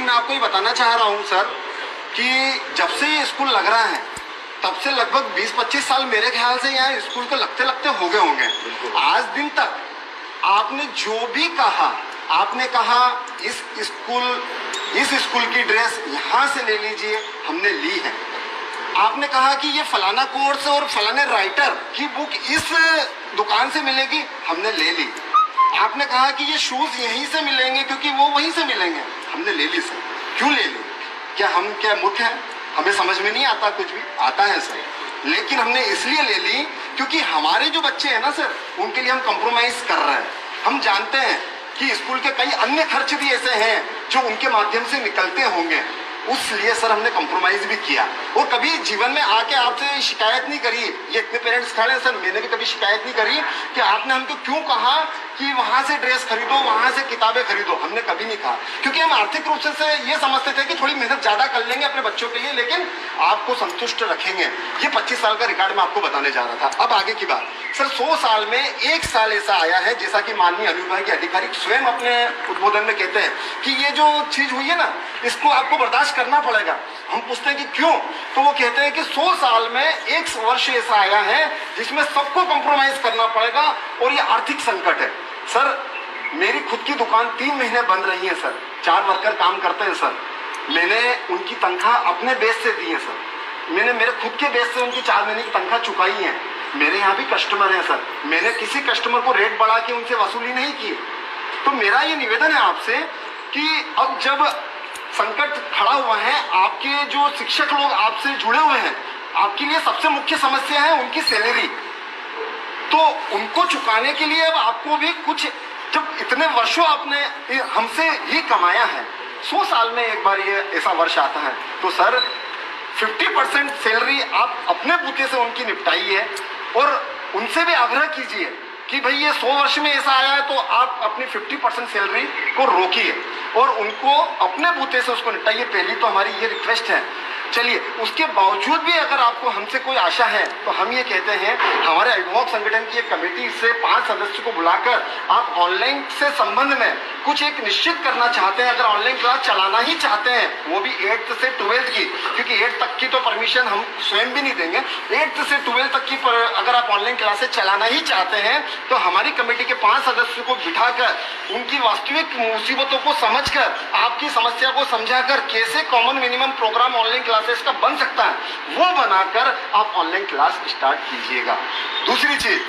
लेकिन मैं आपको ये बताना चाह रहा हूँ सर कि जब से ये स्कूल लग रहा है तब से लगभग 20-25 साल मेरे ख्याल से यहाँ स्कूल को लगते लगते हो गए होंगे। आज दिन तक आपने जो भी कहा, आपने कहा इस स्कूल की ड्रेस यहाँ से ले लीजिए, हमने ली है। आपने कहा कि ये फलाना कोर्स और फलाने राइटर की बुक इस दुकान से मिलेगी, हमने ले ली। आपने कहा कि ये शूज यहीं से मिलेंगे क्योंकि वो वहीं से मिलेंगे, हमने ले ली सर। क्यों ले ली? क्या हम क्या मूर्ख हैं? हमें समझ में नहीं आता? कुछ भी आता है सर, लेकिन हमने इसलिए ले ली क्योंकि हमारे जो बच्चे हैं ना सर, उनके लिए हम कॉम्प्रोमाइज कर रहे हैं। हम जानते हैं कि स्कूल के कई अन्य खर्च भी ऐसे हैं जो उनके माध्यम से निकलते होंगे, उसलिए सर हमने कॉम्प्रोमाइज भी किया। और कभी जीवन में आके आपसे शिकायत नहीं करी, ये इतने पेरेंट्स खड़े हैं सर, मैंने भी कभी शिकायत नहीं करी कि आपने हमको क्यों कहा कि वहां से ड्रेस खरीदो, वहां से किताबें खरीदो, हमने कभी नहीं कहा। क्योंकि हम आर्थिक रूप से ये समझते थे कि थोड़ी मेहनत ज्यादा कर लेंगे अपने बच्चों के लिए, लेकिन आपको संतुष्ट रखेंगे। ये 25 साल का रिकॉर्ड मैं आपको बताने जा रहा था। अब आगे की बात सर, 100 साल में एक साल ऐसा आया है, जैसा कि माननीय अनुविभागीय अधिकारी स्वयं अपने उद्बोधन में कहते हैं कि ये जो चीज हुई है ना, इसको आपको बर्दाश्त करना पड़ेगा। हम पूछते हैं कि क्यों, तो वो कहते हैं कि 100 साल में एक वर्ष ऐसा आया है जिसमें सबको कॉम्प्रोमाइज करना पड़ेगा और ये आर्थिक संकट है। सर मेरी खुद की दुकान 3 महीने बंद रही है सर, 4 वर्कर काम करते हैं सर, मैंने उनकी तनख्वाह अपने बेस से दी है सर, मैंने मेरे खुद के बेस से उनकी 4 महीने की तनख्वाह चुकाई है। मेरे यहाँ भी कस्टमर हैं सर, मैंने किसी कस्टमर को रेट बढ़ा के उनसे वसूली नहीं की। तो मेरा ये निवेदन है आपसे कि अब जब संकट खड़ा हुआ है, आपके जो शिक्षक लोग आपसे जुड़े हुए हैं, आपके लिए सबसे मुख्य समस्या है उनकी सैलरी। तो उनको चुकाने के लिए अब आपको भी कुछ, जब इतने वर्षों आपने हमसे ही कमाया है, 100 साल में एक बार ये ऐसा वर्ष आता है, तो सर 50% सैलरी आप अपने बूते से उनकी निपटाइए और उनसे भी आग्रह कीजिए कि भाई ये 100 वर्ष में ऐसा आया है तो आप अपनी 50% सैलरी को रोकिए और उनको अपने बूते से उसको निपटाइए। पहली तो हमारी ये रिक्वेस्ट है। चलिए, उसके बावजूद भी अगर आपको हमसे कोई आशा है तो हम ये कहते हैं, हमारे अभिभावक संगठन की एक कमेटी से 5 सदस्य को बुलाकर आप ऑनलाइन से संबंध में कुछ एक निश्चित करना चाहते हैं। अगर ऑनलाइन क्लास चलाना ही चाहते हैं, वो भी 8th से 12th की, क्योंकि 8th तक की तो परमिशन हम स्वयं भी नहीं देंगे, 8th से 12th तक की अगर आप ऑनलाइन क्लासेस चलाना ही चाहते हैं तो हमारी कमेटी के 5 सदस्यों को बिठाकर उनकी वास्तविक मुसीबतों को समझकर, आपकी समस्या को समझाकर कैसे common minimum programme online classes का बन सकता है, वो बनाकर आप ऑनलाइन क्लास स्टार्ट कीजिएगा। दूसरी चीज,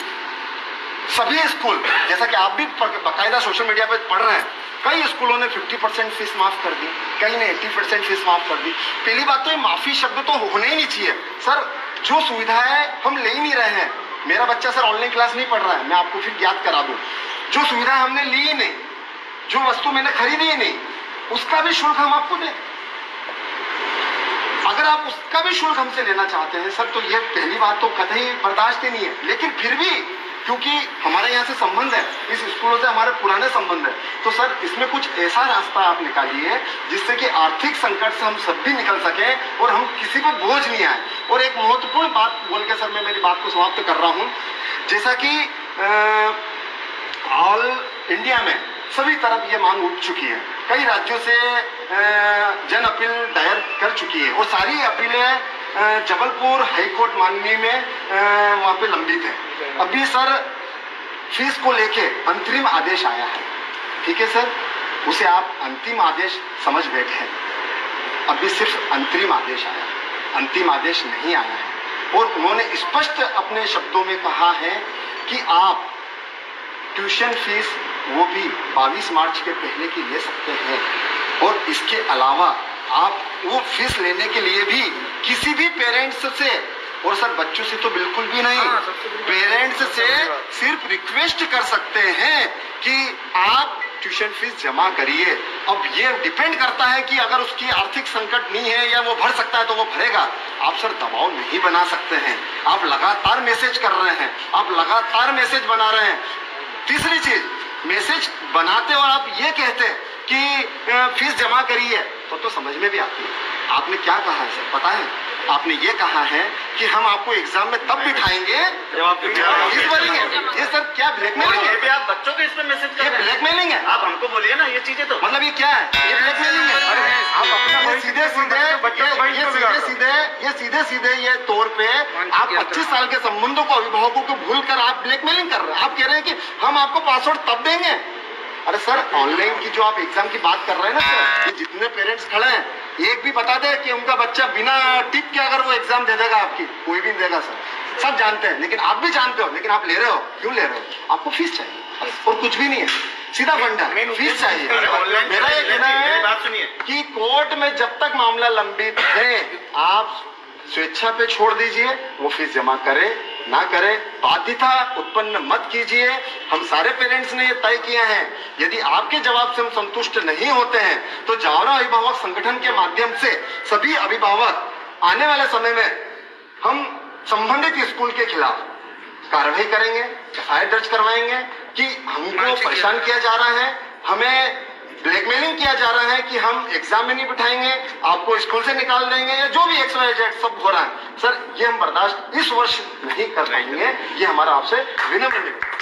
सभी स्कूल, जैसा कि आप भी बाकायदा सोशल मीडिया पे पढ़ रहे हैं, कई स्कूलों ने 50% फीस माफ कर दी, कई ने 80% फीस माफ कर दी। पहली बात तो ये माफी शब्द तो होने ही नहीं चाहिए सर। जो सुविधा है हम ले ही नहीं रहे हैं। मेरा बच्चा सर ऑनलाइन क्लास नहीं पढ़ रहा है, मैं आपको फिर याद करा दूं, जो सुविधा हमने ली ही नहीं, जो वस्तु मैंने खरीदी ही नहीं, उसका भी शुल्क हम आपको दें। अगर आप उसका भी शुल्क हमसे लेना चाहते हैं सर, तो ये पहली बात तो कतई बर्दाश्त ही नहीं है। लेकिन फिर भी क्योंकि हमारे यहाँ से संबंध है, इस स्कूलों से हमारे पुराने संबंध है, तो सर इसमें कुछ ऐसा रास्ता आप निकालिए जिससे कि आर्थिक संकट से हम सब भी निकल सकें और हम किसी को बोझ नहीं आए। और एक महत्वपूर्ण बात बोल के सर मैं मेरी बात को समाप्त कर रहा हूँ। जैसा कि ऑल इंडिया में सभी तरफ ये मांग उठ चुकी है, कई राज्यों से जन अपील दायर कर चुकी है और सारी अपीलें जबलपुर हाईकोर्ट माननीय में वहाँ पे लंबित है। अभी सर फीस को लेके अंतरिम आदेश आया है, ठीक है सर, उसे आप अंतिम आदेश समझ बैठे हैं। अभी सिर्फ अंतरिम आदेश आया, अंतिम आदेश नहीं आया है। और उन्होंने स्पष्ट अपने शब्दों में कहा है कि आप ट्यूशन फीस वो भी 22 मार्च के पहले की ले सकते हैं और इसके अलावा आप वो फीस लेने के लिए भी किसी भी पेरेंट्स से, और सर बच्चों से तो बिल्कुल भी नहीं, पेरेंट्स से सिर्फ रिक्वेस्ट कर सकते हैं कि आप ट्यूशन फीस जमा करिए। अब ये डिपेंड करता है कि अगर उसकी आर्थिक संकट नहीं है या वो भर सकता है तो वो भरेगा। आप सर दबाव नहीं बना सकते हैं, आप लगातार मैसेज कर रहे हैं, आप लगातार मैसेज बना रहे हैं। तीसरी चीज, मैसेज बनाते और आप ये कहते कि फीस जमा करिए तो समझ में भी आती है। आपने क्या कहा है सर पता है? आपने ये कहा है कि हम आपको एग्जाम में तब बिठाएंगे जब आप फीस भरेंगे। ये सर क्या ब्लैकमेलिंग है? आप बच्चों के इसमें मैसेज कर रहे हैं, ब्लैकमेलिंग है। आप हमको बोलिए ना ये चीजें, तो मतलब ये क्या है? ये ब्लैकमेलिंग है। ये सीधे सीधे ये तौर पे आप 25 साल के संबंधों को, अभिभावकों को भूल कर आप ब्लैकमेलिंग कर रहे हैं। आप कह रहे हैं कि हम आपको पासवर्ड तब देंगे। अरे सर, ऑनलाइन की जो आप एग्जाम की बात कर रहे हैं ना सर, ये जितने पेरेंट्स खड़े हैं, एक भी बता दे कि उनका बच्चा बिना टिक के अगर वो एग्जाम दे देगा आपकी, कोई भी नहीं देगा सर। सब जानते हैं, लेकिन आप भी जानते हो, लेकिन आप ले रहे हो। क्यों ले रहे हो? आपको फीस चाहिए और कुछ भी नहीं है, सीधा फंडा है, फीस चाहिए। मेरा ये कहना है कि कोर्ट में जब तक मामला लंबित है, आप स्वेच्छा पे छोड़ दीजिए, वो फीस जमा करे ना करे, बाध्यता उत्पन्न मत कीजिए। हम सारे पेरेंट्स ने ये तय किया है, यदि आपके जवाब से हम संतुष्ट नहीं होते हैं तो जावरा अभिभावक संगठन के माध्यम से सभी अभिभावक आने वाले समय में हम संबंधित स्कूल के खिलाफ कार्रवाई करेंगे, एफआईआर दर्ज करवाएंगे कि हमको परेशान किया जा रहा है, हमें ब्लैकमेलिंग किया जा रहा है कि हम एग्जाम में नहीं बिठाएंगे, आपको स्कूल से निकाल देंगे, या जो भी XYZ सब हो रहा है। सर, ये हम बर्दाश्त इस वर्ष नहीं कर पाएंगे, ये हमारा आपसे विनम्र निवेदन।